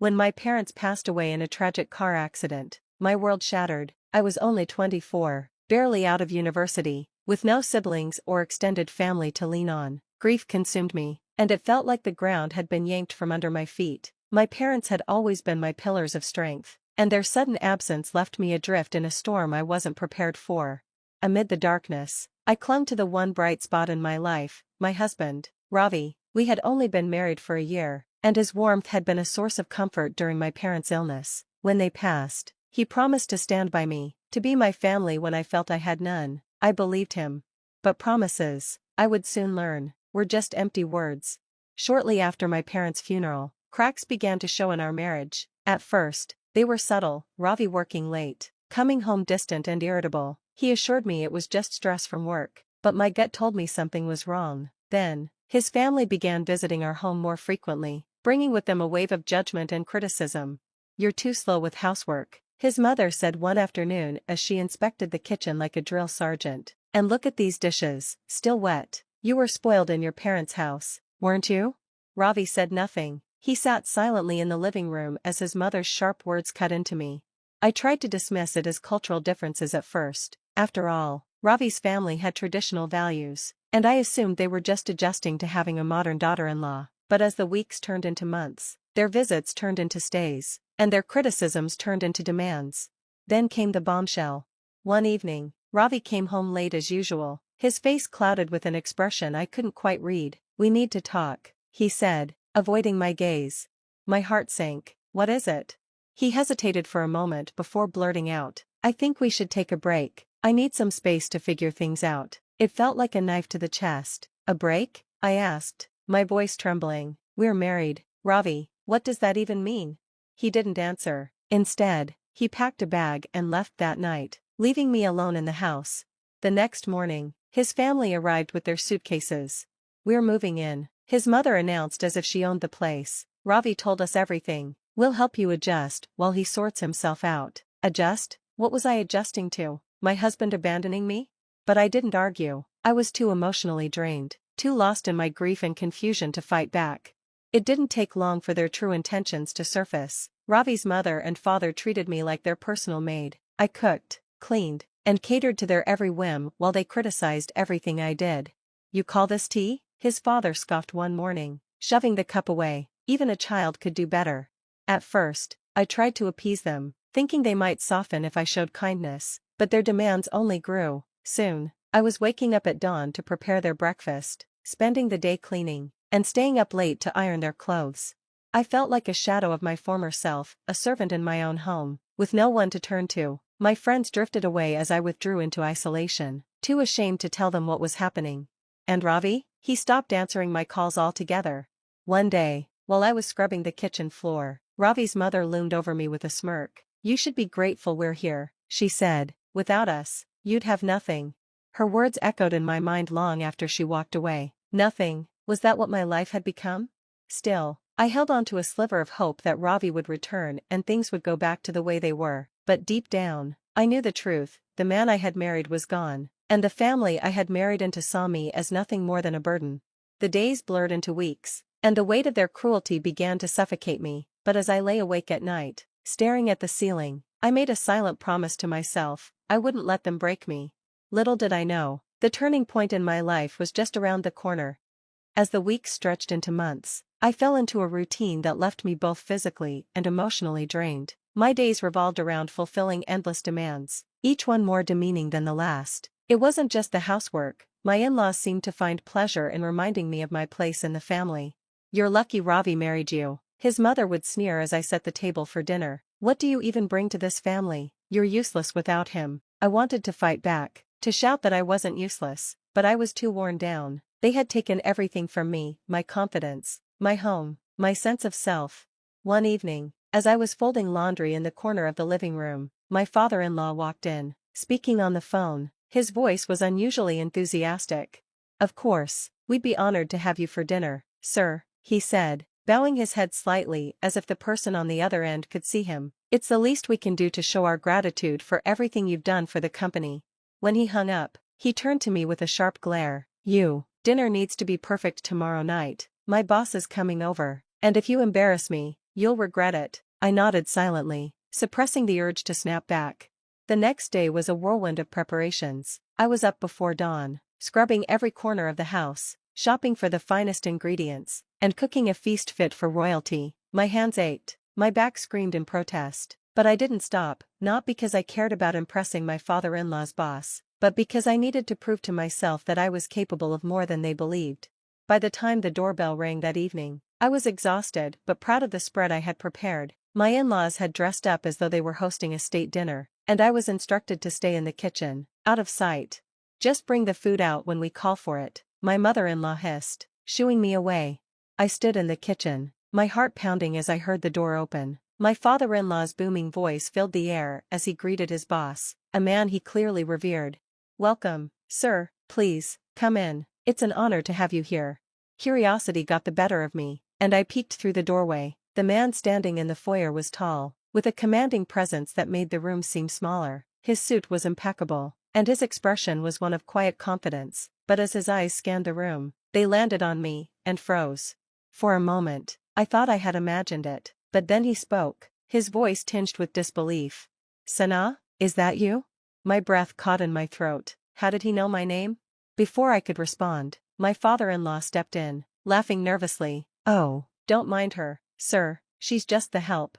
When my parents passed away in a tragic car accident, my world shattered. I was only 24, barely out of university, with no siblings or extended family to lean on. Grief consumed me, and it felt like the ground had been yanked from under my feet. My parents had always been my pillars of strength, and their sudden absence left me adrift in a storm I wasn't prepared for. Amid the darkness, I clung to the one bright spot in my life, my husband, Ravi. We had only been married for a year, and his warmth had been a source of comfort during my parents' illness. When they passed, he promised to stand by me, to be my family when I felt I had none. I believed him. But promises, I would soon learn, were just empty words. Shortly after my parents' funeral, cracks began to show in our marriage. At first, they were subtle. Ravi working late, coming home distant and irritable. He assured me it was just stress from work, but my gut told me something was wrong. Then, his family began visiting our home more frequently, bringing with them a wave of judgment and criticism. "You're too slow with housework," his mother said one afternoon as she inspected the kitchen like a drill sergeant. "And look at these dishes, still wet. You were spoiled in your parents' house, weren't you?" Ravi said nothing. He sat silently in the living room as his mother's sharp words cut into me. I tried to dismiss it as cultural differences at first. After all, Ravi's family had traditional values, and I assumed they were just adjusting to having a modern daughter-in-law. But as the weeks turned into months, their visits turned into stays, and their criticisms turned into demands. Then came the bombshell. One evening, Ravi came home late as usual, his face clouded with an expression I couldn't quite read. "We need to talk," he said, avoiding my gaze. My heart sank. "What is it?" He hesitated for a moment before blurting out, "I think we should take a break. I need some space to figure things out." It felt like a knife to the chest. "A break?" I asked, my voice trembling. "We're married, Ravi. What does that even mean?" He didn't answer. Instead, he packed a bag and left that night, leaving me alone in the house. The next morning, his family arrived with their suitcases. "We're moving in," his mother announced as if she owned the place. "Ravi told us everything. We'll help you adjust while he sorts himself out." Adjust? What was I adjusting to? My husband abandoning me? But I didn't argue. I was too emotionally drained, too lost in my grief and confusion to fight back. It didn't take long for their true intentions to surface. Ravi's mother and father treated me like their personal maid. I cooked, cleaned, and catered to their every whim while they criticized everything I did. "You call this tea?" his father scoffed one morning, shoving the cup away. "Even a child could do better." At first, I tried to appease them, thinking they might soften if I showed kindness, but their demands only grew. Soon, I was waking up at dawn to prepare their breakfast, spending the day cleaning, and staying up late to iron their clothes. I felt like a shadow of my former self, a servant in my own home, with no one to turn to. My friends drifted away as I withdrew into isolation, too ashamed to tell them what was happening. And Ravi? He stopped answering my calls altogether. One day, while I was scrubbing the kitchen floor, Ravi's mother loomed over me with a smirk. "You should be grateful we're here," she said. "Without us, you'd have nothing." Her words echoed in my mind long after she walked away. Nothing, was that what my life had become? Still, I held on to a sliver of hope that Ravi would return and things would go back to the way they were. But deep down, I knew the truth. The man I had married was gone, and the family I had married into saw me as nothing more than a burden. The days blurred into weeks, and the weight of their cruelty began to suffocate me. But as I lay awake at night, staring at the ceiling, I made a silent promise to myself: I wouldn't let them break me. Little did I know, the turning point in my life was just around the corner. As the weeks stretched into months, I fell into a routine that left me both physically and emotionally drained. My days revolved around fulfilling endless demands, each one more demeaning than the last. It wasn't just the housework. My in-laws seemed to find pleasure in reminding me of my place in the family. "You're lucky Ravi married you," his mother would sneer as I set the table for dinner. "What do you even bring to this family? You're useless without him." I wanted to fight back, to shout that I wasn't useless, but I was too worn down. They had taken everything from me: my confidence, my home, my sense of self. One evening, as I was folding laundry in the corner of the living room, my father-in-law walked in, speaking on the phone. His voice was unusually enthusiastic. "Of course, we'd be honored to have you for dinner, sir," he said, bowing his head slightly as if the person on the other end could see him. "It's the least we can do to show our gratitude for everything you've done for the company." When he hung up, he turned to me with a sharp glare. Dinner needs to be perfect tomorrow night. My boss is coming over, and if you embarrass me, You'll regret it. I nodded silently, suppressing the urge to snap back. The next day was a whirlwind of preparations. I was up before dawn, scrubbing every corner of the house, shopping for the finest ingredients, and cooking a feast fit for royalty. My hands ached, my back screamed in protest. But I didn't stop, not because I cared about impressing my father-in-law's boss, but because I needed to prove to myself that I was capable of more than they believed. By the time the doorbell rang that evening, I was exhausted but proud of the spread I had prepared. My in-laws had dressed up as though they were hosting a state dinner, and I was instructed to stay in the kitchen, out of sight. Just bring the food out when we call for it, my mother-in-law hissed, shooing me away. I stood in the kitchen, my heart pounding as I heard the door open. My father-in-law's booming voice filled the air as he greeted his boss, a man he clearly revered. "Welcome, sir, please, come in, it's an honor to have you here." Curiosity got the better of me, and I peeked through the doorway. The man standing in the foyer was tall, with a commanding presence that made the room seem smaller. His suit was impeccable, and his expression was one of quiet confidence, but as his eyes scanned the room, they landed on me, and froze. For a moment, I thought I had imagined it. But then he spoke, his voice tinged with disbelief. "Sana, is that you?" My breath caught in my throat. How did he know my name? Before I could respond, my father-in-law stepped in, laughing nervously. "Oh, don't mind her, sir, she's just the help."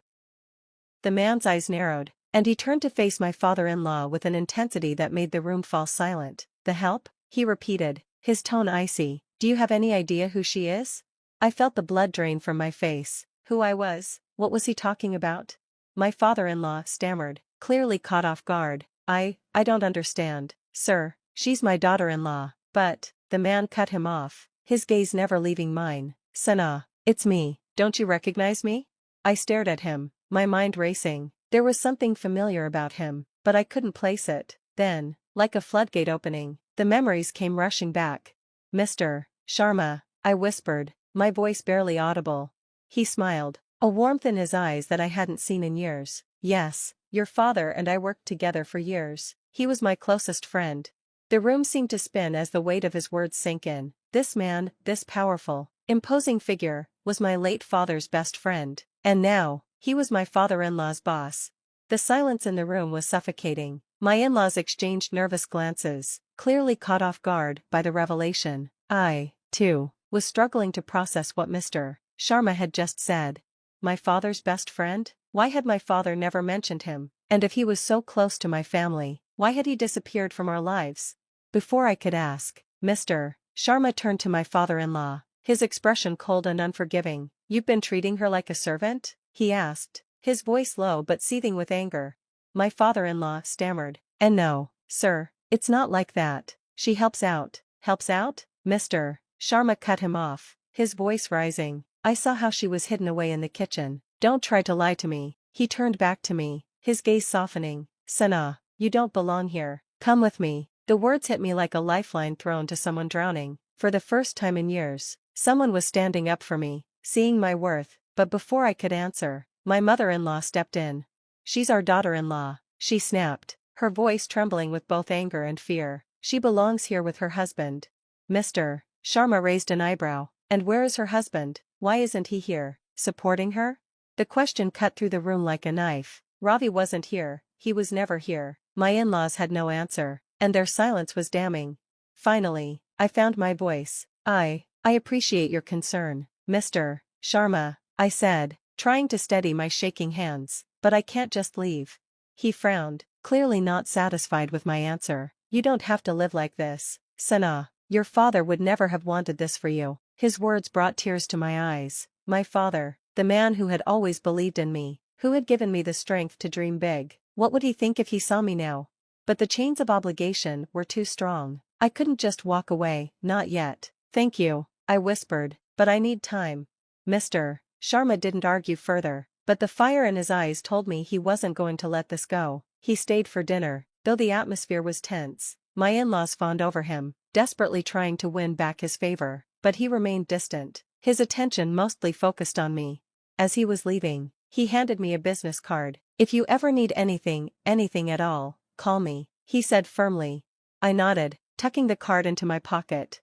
The man's eyes narrowed, and he turned to face my father-in-law with an intensity that made the room fall silent. "The help?" he repeated, his tone icy. "Do you have any idea who she is?" I felt the blood drain from my face. Who I was? What was he talking about? My father-in-law stammered, clearly caught off guard. I don't understand, sir, she's my daughter-in-law." "But," the man cut him off, his gaze never leaving mine. "Sana, it's me, don't you recognize me?" I stared at him, my mind racing. There was something familiar about him, but I couldn't place it. Then, like a floodgate opening, the memories came rushing back. "Mr. Sharma," I whispered, my voice barely audible. He smiled, a warmth in his eyes that I hadn't seen in years. "Yes, your father and I worked together for years. He was my closest friend." The room seemed to spin as the weight of his words sank in. This man, this powerful, imposing figure, was my late father's best friend. And now, he was my father-in-law's boss. The silence in the room was suffocating. My in-laws exchanged nervous glances, clearly caught off guard by the revelation. I, too, was struggling to process what Mr. Sharma had just said. My father's best friend? Why had my father never mentioned him? And if he was so close to my family, why had he disappeared from our lives? Before I could ask, Mr. Sharma turned to my father-in-law, his expression cold and unforgiving. "You've been treating her like a servant?" he asked, his voice low but seething with anger. My father-in-law stammered, "And no, sir, it's not like that. She helps out." "Helps out?" Mr. Sharma cut him off, his voice rising. "I saw how she was hidden away in the kitchen. Don't try to lie to me." He turned back to me, his gaze softening. "Sana, you don't belong here. Come with me." The words hit me like a lifeline thrown to someone drowning. For the first time in years, someone was standing up for me, seeing my worth. But before I could answer, my mother-in-law stepped in. "She's our daughter-in-law," she snapped, her voice trembling with both anger and fear. "She belongs here with her husband." Mr. Sharma raised an eyebrow. "And where is her husband? Why isn't he here, supporting her?" The question cut through the room like a knife. Ravi wasn't here, he was never here. My in-laws had no answer, and their silence was damning. Finally, I found my voice. I appreciate your concern, Mr. Sharma," I said, trying to steady my shaking hands, "but I can't just leave." He frowned, clearly not satisfied with my answer. "You don't have to live like this, Sana. Your father would never have wanted this for you." His words brought tears to my eyes. My father, the man who had always believed in me, who had given me the strength to dream big. What would he think if he saw me now? But the chains of obligation were too strong. I couldn't just walk away, not yet. "Thank you," I whispered, "but I need time." Mr. Sharma didn't argue further, but the fire in his eyes told me he wasn't going to let this go. He stayed for dinner, though the atmosphere was tense. My in-laws fawned over him, desperately trying to win back his favor, but he remained distant, his attention mostly focused on me. As he was leaving, he handed me a business card. "If you ever need anything at all, call me," he said firmly. I nodded, tucking the card into my pocket.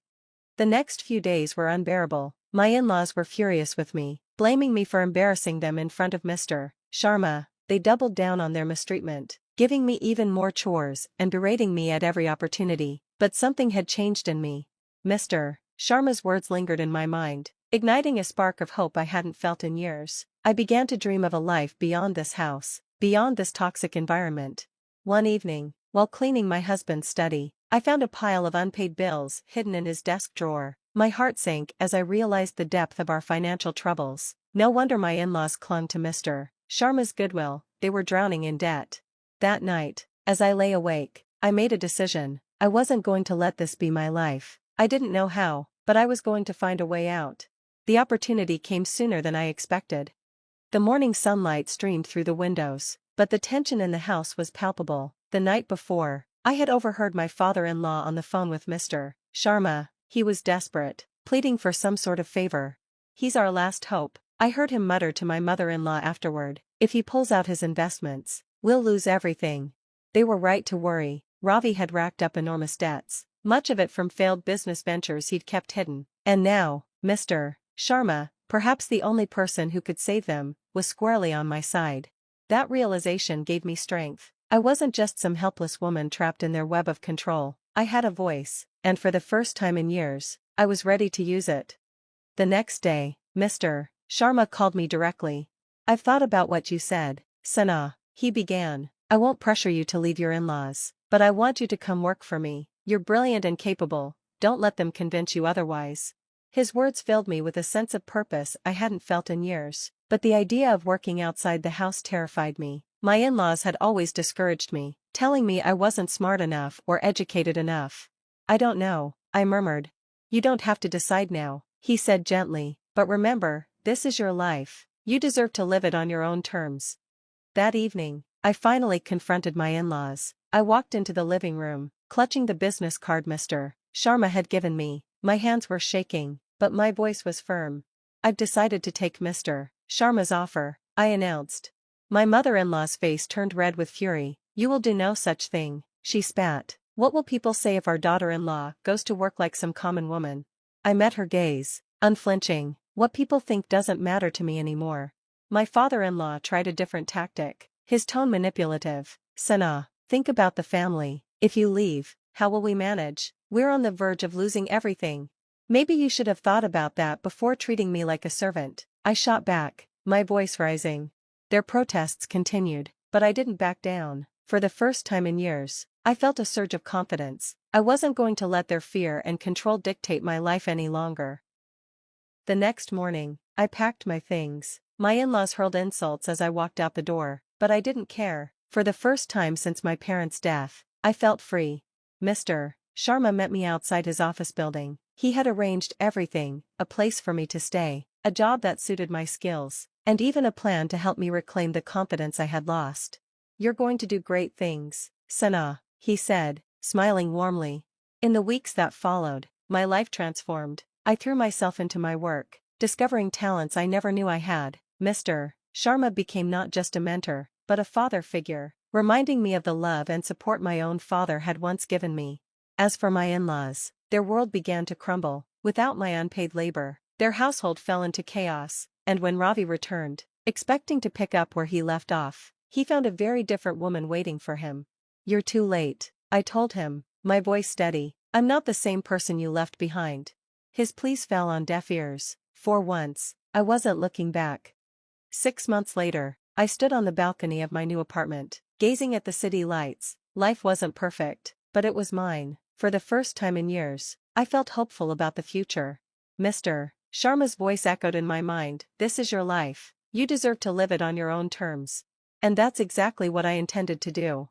The next few days were unbearable. My in-laws were furious with me, blaming me for embarrassing them in front of Mr. Sharma. They doubled down on their mistreatment, giving me even more chores and berating me at every opportunity. But something had changed in me. Mr. Sharma's words lingered in my mind, igniting a spark of hope I hadn't felt in years. I began to dream of a life beyond this house, beyond this toxic environment. One evening, while cleaning my husband's study, I found a pile of unpaid bills hidden in his desk drawer. My heart sank as I realized the depth of our financial troubles. No wonder my in-laws clung to Mr. Sharma's goodwill, they were drowning in debt. That night, as I lay awake, I made a decision. I wasn't going to let this be my life. I didn't know how, but I was going to find a way out. The opportunity came sooner than I expected. The morning sunlight streamed through the windows, but the tension in the house was palpable. The night before, I had overheard my father-in-law on the phone with Mr. Sharma. He was desperate, pleading for some sort of favor. "He's our last hope," I heard him mutter to my mother-in-law afterward. "If he pulls out his investments, we'll lose everything." They were right to worry. Ravi had racked up enormous debts, much of it from failed business ventures he'd kept hidden. And now, Mr. Sharma, perhaps the only person who could save them, was squarely on my side. That realization gave me strength. I wasn't just some helpless woman trapped in their web of control. I had a voice, and for the first time in years, I was ready to use it. The next day, Mr. Sharma called me directly. "I've thought about what you said, Sana," he began. "I won't pressure you to leave your in-laws, but I want you to come work for me. You're brilliant and capable, don't let them convince you otherwise." His words filled me with a sense of purpose I hadn't felt in years, but the idea of working outside the house terrified me. My in-laws had always discouraged me, telling me I wasn't smart enough or educated enough. "I don't know," I murmured. "You don't have to decide now," he said gently, "but remember, this is your life. You deserve to live it on your own terms." That evening, I finally confronted my in-laws. I walked into the living room, clutching the business card Mr. Sharma had given me. My hands were shaking, but my voice was firm. "I've decided to take Mr. Sharma's offer," I announced. My mother-in-law's face turned red with fury. "You will do no such thing," she spat. "What will people say if our daughter-in-law goes to work like some common woman?" I met her gaze, unflinching. What people think doesn't matter to me anymore. My father-in-law tried a different tactic, his tone manipulative. "Sana, think about the family. If you leave, how will we manage? We're on the verge of losing everything. Maybe you should have thought about that before treating me like a servant." I shot back, my voice rising. Their protests continued, but I didn't back down. For the first time in years, I felt a surge of confidence. I wasn't going to let their fear and control dictate my life any longer. The next morning, I packed my things. My in-laws hurled insults as I walked out the door, but I didn't care. For the first time since my parents' death, I felt free. Mr. Sharma met me outside his office building. He had arranged everything, a place for me to stay, a job that suited my skills, and even a plan to help me reclaim the confidence I had lost. "You're going to do great things, Sana," he said, smiling warmly. In the weeks that followed, my life transformed. I threw myself into my work, discovering talents I never knew I had. Mr. Sharma became not just a mentor, but a father figure, reminding me of the love and support my own father had once given me. As for my in-laws, their world began to crumble. Without my unpaid labor, their household fell into chaos, and when Ravi returned, expecting to pick up where he left off, he found a very different woman waiting for him. "You're too late," I told him, my voice steady. "I'm not the same person you left behind." His pleas fell on deaf ears. For once, I wasn't looking back. 6 months later, I stood on the balcony of my new apartment, gazing at the city lights. Life wasn't perfect, but it was mine. For the first time in years, I felt hopeful about the future. Mr. Sharma's voice echoed in my mind. "This is your life. You deserve to live it on your own terms." And that's exactly what I intended to do.